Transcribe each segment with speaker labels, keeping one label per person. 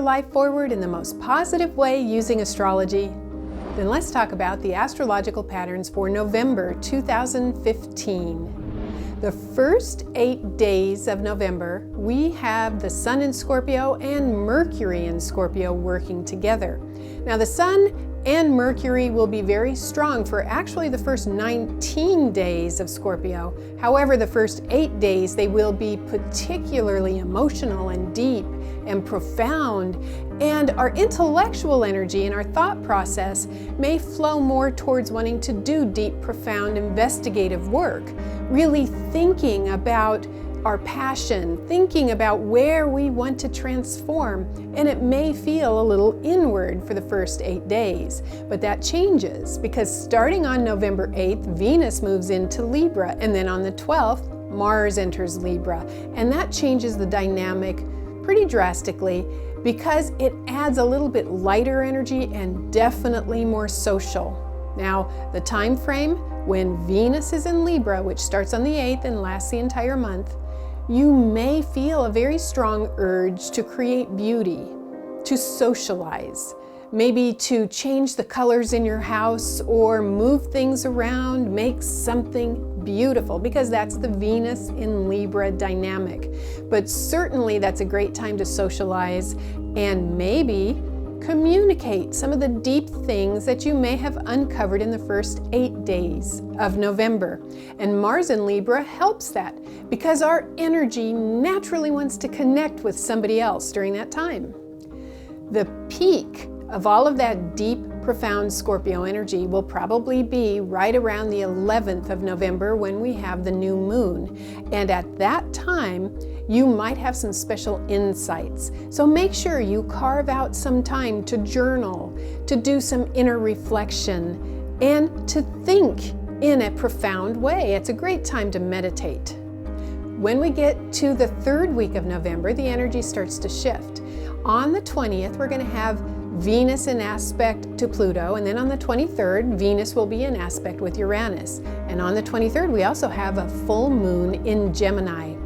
Speaker 1: life forward in the most positive way using astrology? Then let's talk about the astrological patterns for November 2015. The first 8 days of November, we have the Sun in Scorpio and Mercury in Scorpio working together. Now the Sun and Mercury will be very strong for actually the first 19 days of Scorpio. However, the first 8 days, they will be particularly emotional and deep and profound, and our intellectual energy and our thought process may flow more towards wanting to do deep, profound, investigative work, really thinking about our passion, thinking about where we want to transform, and it may feel a little inward for the first 8 days. But that changes because starting on November 8th, Venus moves into Libra, and then on the 12th, Mars enters Libra, and that changes the dynamic pretty drastically because it adds a little bit lighter energy and definitely more social. Now, the time frame when Venus is in Libra, which starts on the 8th and lasts the entire month, you may feel a very strong urge to create beauty, to socialize, maybe to change the colors in your house or move things around, make something beautiful, because that's the Venus in Libra dynamic. But certainly that's a great time to socialize and maybe communicate some of the deep things that you may have uncovered in the first 8 days of November. And Mars in Libra helps that because our energy naturally wants to connect with somebody else during that time. The peak of all of that deep, profound Scorpio energy will probably be right around the 11th of November when we have the new moon. And at that time, you might have some special insights. So make sure you carve out some time to journal, to do some inner reflection, and to think in a profound way. It's a great time to meditate. When we get to the third week of November, the energy starts to shift. On the 20th, we're going to have Venus in aspect to Pluto, and then on the 23rd, Venus will be in aspect with Uranus. And on the 23rd, we also have a full moon in Gemini.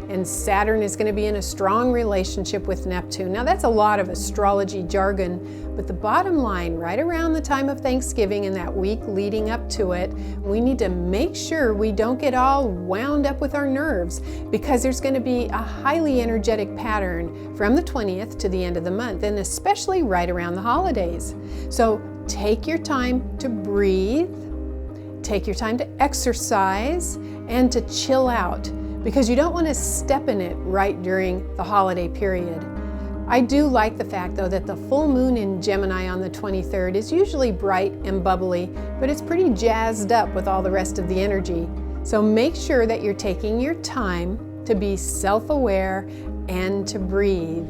Speaker 1: And Saturn is going to be in a strong relationship with Neptune. Now that's a lot of astrology jargon, but the bottom line, right around the time of Thanksgiving and that week leading up to it, we need to make sure we don't get all wound up with our nerves, because there's going to be a highly energetic pattern from the 20th to the end of the month, and especially right around the holidays. So take your time to breathe, take your time to exercise, and to chill out, because you don't want to step in it right during the holiday period. I do like the fact, though, that the full moon in Gemini on the 23rd is usually bright and bubbly, but it's pretty jazzed up with all the rest of the energy. So make sure that you're taking your time to be self-aware and to breathe.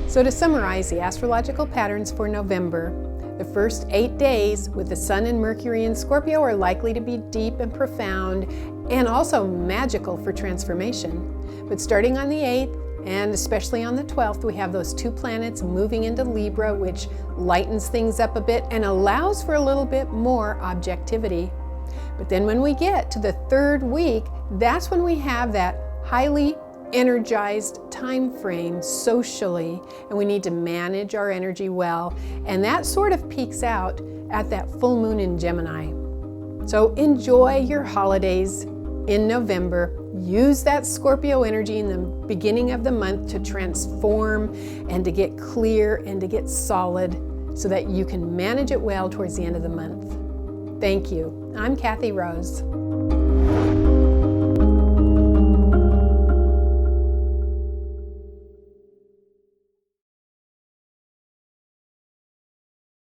Speaker 1: So to summarize the astrological patterns for November, the first 8 days with the Sun and Mercury in Scorpio are likely to be deep and profound and also magical for transformation. But starting on the 8th and especially on the 12th, we have those 2 planets moving into Libra, which lightens things up a bit and allows for a little bit more objectivity. But then when we get to the 3rd week, that's when we have that highly energized time frame socially, and we need to manage our energy well, and that sort of peaks out at that full moon in Gemini. So enjoy your holidays in November. Use that Scorpio energy in the beginning of the month to transform and to get clear and to get solid so that you can manage it well towards the end of the month. Thank you. I'm Kathy Rose.